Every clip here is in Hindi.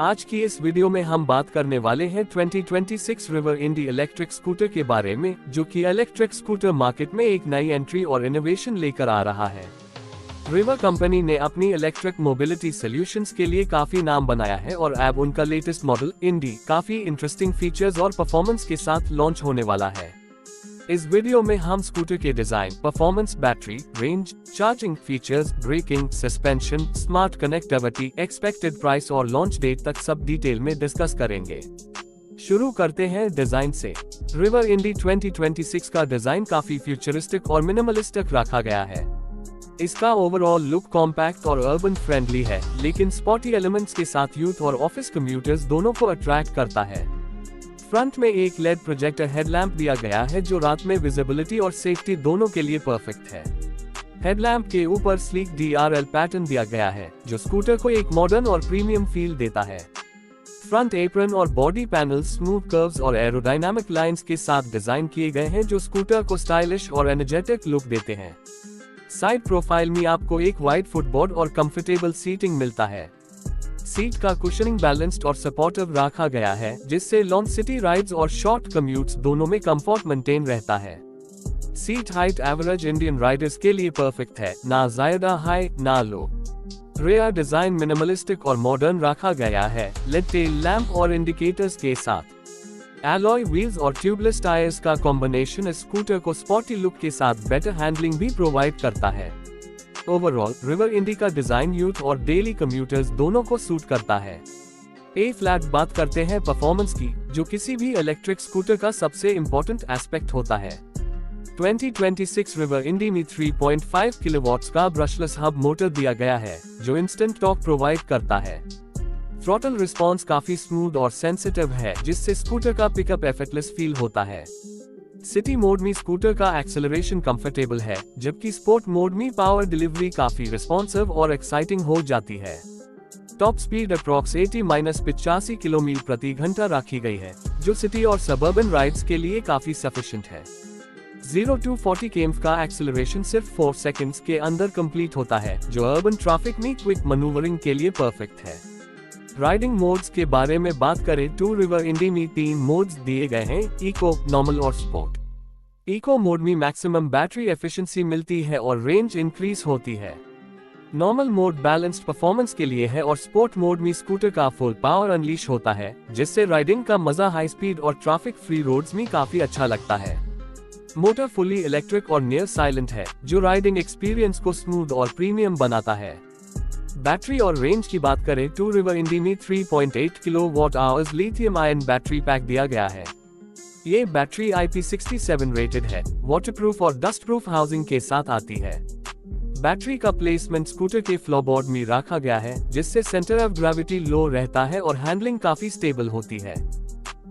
आज की इस वीडियो में हम बात करने वाले हैं 2026 रिवर इंडी इलेक्ट्रिक स्कूटर के बारे में, जो कि इलेक्ट्रिक स्कूटर मार्केट में एक नई एंट्री और इनोवेशन लेकर आ रहा है। रिवर कंपनी ने अपनी इलेक्ट्रिक मोबिलिटी सॉल्यूशंस के लिए काफी नाम बनाया है और अब उनका लेटेस्ट मॉडल इंडी काफी इंटरेस्टिंग फीचर्स और परफॉर्मेंस के साथ लॉन्च होने वाला है। इस वीडियो में हम स्कूटर के design, performance, battery, range, charging features, braking, suspension, smart connectivity, expected price और लॉन्च डेट तक सब डिटेल में डिस्कस करेंगे। शुरू करते हैं डिजाइन से। रिवर इंडी 2026 का डिजाइन काफी फ्यूचरिस्टिक और मिनिमलिस्टिक रखा गया है। इसका ओवरऑल लुक कॉम्पैक्ट और अर्बन फ्रेंडली है, लेकिन स्पॉटी एलिमेंट्स के साथ यूथ और ऑफिस कम्यूटर्स दोनों को अट्रैक्ट करता है। फ्रंट में एक लेड प्रोजेक्टर हेडलैम्प दिया गया है जो रात में विजिबिलिटी और सेफ्टी दोनों के लिए परफेक्ट है। हेडलैम्प के ऊपर स्लीक DRL पैटर्न दिया गया है जो स्कूटर को एक मॉडर्न और प्रीमियम फील देता है। फ्रंट एप्रन और बॉडी पैनल स्मूथ कर्व्स और एरोडायनामिक लाइंस के साथ डिजाइन किए गए हैं जो स्कूटर को स्टाइलिश और एनर्जेटिक लुक देते हैं। साइड प्रोफाइल में आपको एक वाइड फुटबोर्ड और कंफर्टेबल सीटिंग मिलता है। सीट का कुशनिंग बैलेंस्ड और सपोर्टिव रखा गया है, जिससे लॉन्ग सिटी राइड्स और शॉर्ट कम्यूट्स दोनों में कंफर्ट मेंटेन रहता है। Seat height average Indian Riders के लिए परफेक्ट है, ना ज्यादा हाई ना लो। रेयर डिजाइन मिनिमलिस्टिक और मॉडर्न रखा गया है, लेड टेल लैंप और इंडिकेटर्स के साथ। एलॉय व्हील्स और ट्यूबलेस टायर्स का कॉम्बिनेशन इस स्कूटर को स्पॉटी लुक के साथ बेटर हैंडलिंग भी प्रोवाइड करता है। ओवरऑल रिवर इंडी का डिजाइन यूथ और डेली कम्यूटर्स दोनों को सूट करता है। ए फ्लैट बात करते हैं परफॉर्मेंस की, जो किसी भी इलेक्ट्रिक स्कूटर का सबसे इम्पोर्टेंट एस्पेक्ट होता है। 2026 रिवर इंडी में 3.5 किलोवाट्स का ब्रशलेस हब मोटर दिया गया है जो इंस्टेंट टॉर्क प्रोवाइड करता है। थ्रॉटल रिस्पॉन्स काफी स्मूथ और सेंसिटिव है, जिससे स्कूटर का पिकअप एफर्टलेस फील होता है। सिटी मोड में स्कूटर का एक्सेलरेशन कंफर्टेबल है, जबकि स्पोर्ट मोड में पावर डिलीवरी काफी रिस्पॉन्सिव और एक्साइटिंग हो जाती है। टॉप स्पीड अप्रॉक्स 80-85 किलोमीटर प्रति घंटा रखी गई है, जो सिटी और सबर्बन राइड्स के लिए काफी सफिशिएंट है। 0 to 40 km का एक्सेलरेशन सिर्फ 4 सेकंड्स के अंदर कंप्लीट होता है, जो अर्बन ट्रैफिक में क्विक मैन्यूवरिंग के लिए परफेक्ट है। राइडिंग मोड्स के बारे में बात करें तो रिवर इंडी में 3 मोड्स दिए गए हैं, इको, नॉर्मल और स्पोर्ट। इको मोड में मैक्सिमम बैटरी एफिशिएंसी मिलती है और रेंज इंक्रीज होती है। नॉर्मल मोड बैलेंस्ड परफॉर्मेंस के लिए है और स्पोर्ट मोड में स्कूटर का फुल पावर अनलीश होता है, जिससे राइडिंग का मजा हाई स्पीड और ट्रैफिक फ्री रोड्स में काफी अच्छा लगता है। मोटर फुली इलेक्ट्रिक और नियर साइलेंट है, जो राइडिंग एक्सपीरियंस को स्मूथ और प्रीमियम बनाता है। बैटरी और रेंज की बात करें तो रिवर इंडी में 3.8 kilowatt hours lithium ion battery pack दिया गया है। ये बैटरी IP67 रेटेड है, वाटरप्रूफ और डस्ट प्रूफ हाउसिंग के साथ आती है। बैटरी का प्लेसमेंट स्कूटर के फ्लोरबोर्ड में रखा गया है, जिससे सेंटर ऑफ ग्रेविटी लो रहता है और हैंडलिंग काफी स्टेबल होती है।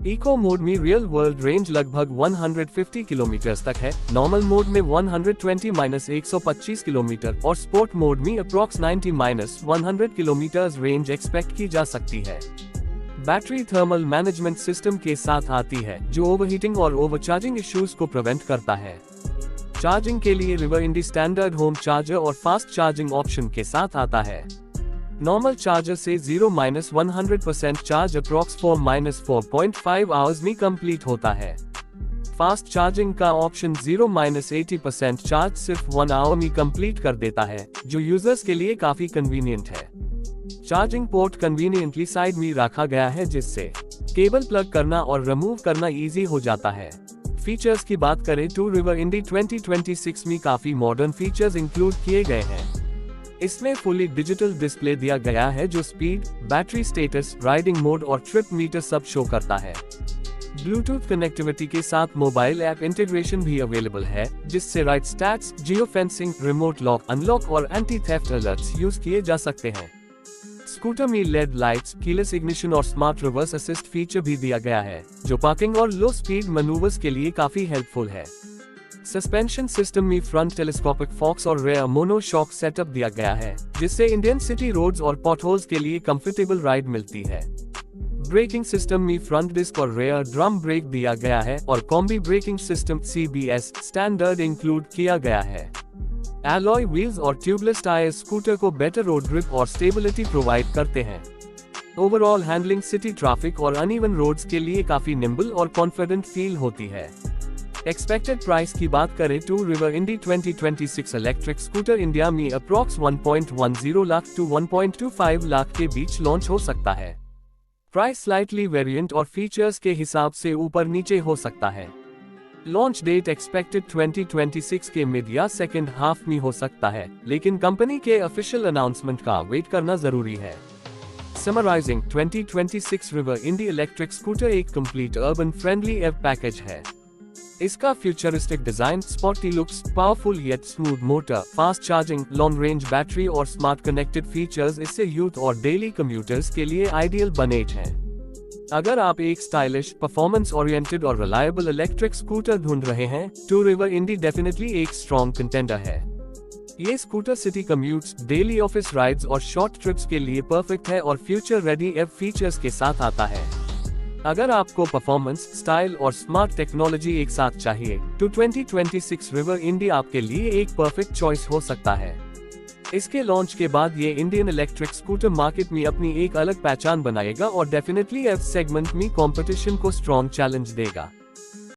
इको मोड में रियल वर्ल्ड रेंज लगभग 150 किलोमीटर तक है, नॉर्मल मोड में 120-125 किलोमीटर और स्पोर्ट मोड में अप्रॉक्स 90-100 किलोमीटर रेंज एक्सपेक्ट की जा सकती है। बैटरी थर्मल मैनेजमेंट सिस्टम के साथ आती है, जो ओवरहीटिंग और ओवरचार्जिंग इश्यूज को प्रिवेंट करता है। चार्जिंग के लिए रिवर इंडी स्टैंडर्ड होम चार्जर और फास्ट चार्जिंग ऑप्शन के साथ आता है। नॉर्मल चार्जर से 0-100% चार्ज अप्रॉक्स 4-4.5 आवर्स में कंप्लीट होता है। फास्ट चार्जिंग का ऑप्शन 0-80% चार्ज सिर्फ 1 आवर में कंप्लीट कर देता है, जो यूजर्स के लिए काफी कन्वीनियंट है। चार्जिंग पोर्ट कन्वीनियंटली साइड में रखा गया है, जिससे केबल प्लग करना और रिमूव करना इजी हो जाता है। फीचर्स की बात करें तो रिवर इंडी 2026 में काफी मॉडर्न फीचर्स इंक्लूड किए गए हैं। इसमें फुली डिजिटल डिस्प्ले दिया गया है जो speed, battery status, riding mode और ट्रिप मीटर सब शो करता है। ब्लूटूथ कनेक्टिविटी के साथ मोबाइल ऐप इंटीग्रेशन भी अवेलेबल है, जिससे ride stats, geo fencing, remote lock unlock और एंटी थेफ्ट अलर्ट्स यूज किए जा सकते हैं। स्कूटर में लेड लाइट्स, कीलेस इग्निशन और स्मार्ट रिवर्स असिस्ट फीचर भी दिया गया है, जो पार्किंग और लो स्पीड मैनूवर्स के लिए काफी हेल्पफुल है। सस्पेंशन सिस्टम में फ्रंट टेलीस्कोपिक फॉक्स और रेयर मोनो शॉक सेटअप दिया गया है, जिससे इंडियन सिटी रोड्स और पॉटहोल्स के लिए कंफर्टेबल राइड मिलती है। ब्रेकिंग सिस्टम में फ्रंट डिस्क और रेयर ड्रम ब्रेक दिया गया है और combi braking system CBS standard include किया गया है। एलॉय व्हील्स और ट्यूबलेस टायर्स स्कूटर को बेटर रोड ग्रिप और स्टेबिलिटी प्रोवाइड करते हैं। ओवरऑल हैंडलिंग सिटी ट्रैफिक और अनइवन रोड्स के लिए काफी निम्बल और कॉन्फिडेंट फील होती है। एक्सपेक्टेड प्राइस की बात करें तो रिवर इंडी 2026 इलेक्ट्रिक स्कूटर इंडिया में अप्रॉक्स 1.10 लाख to 1.25 लाख के बीच लॉन्च हो सकता है। प्राइस स्लाइटली वेरिएंट और फीचर्स के हिसाब से ऊपर नीचे हो सकता है। लॉन्च डेट एक्सपेक्टेड 2026 के मिड या सेकेंड हाफ में हो सकता है, लेकिन कंपनी के ऑफिशियल अनाउंसमेंट का वेट करना जरूरी है। समराइजिंग 2026 रिवर इंडी इलेक्ट्रिक स्कूटर एक कंप्लीट अर्बन फ्रेंडली एव पैकेज है। इसका futuristic design, sporty looks, powerful yet smooth motor, fast charging, long range battery और स्मार्ट कनेक्टेड फीचर्स इससे यूथ और डेली कम्यूटर्स के लिए आइडियल बनेट हैं। अगर आप एक स्टाइलिश, परफॉर्मेंस ओरिएंटेड और रिलायबल इलेक्ट्रिक स्कूटर ढूंढ रहे हैं तो रिवर इंडी डेफिनेटली एक स्ट्रॉन्ग कंटेंडर है। ये scooter city commutes, daily office rides और शॉर्ट ट्रिप्स के लिए परफेक्ट है और फ्यूचर रेडी एव फीचर्स के साथ आता है। अगर आपको परफॉर्मेंस, स्टाइल और स्मार्ट टेक्नोलॉजी एक साथ चाहिए तो 2026 रिवर इंडी आपके लिए एक परफेक्ट चॉइस हो सकता है। इसके लॉन्च के बाद ये इंडियन इलेक्ट्रिक स्कूटर मार्केट में अपनी एक अलग पहचान बनाएगा और डेफिनेटली एफ सेगमेंट में कंपटीशन को स्ट्रॉन्ग चैलेंज देगा।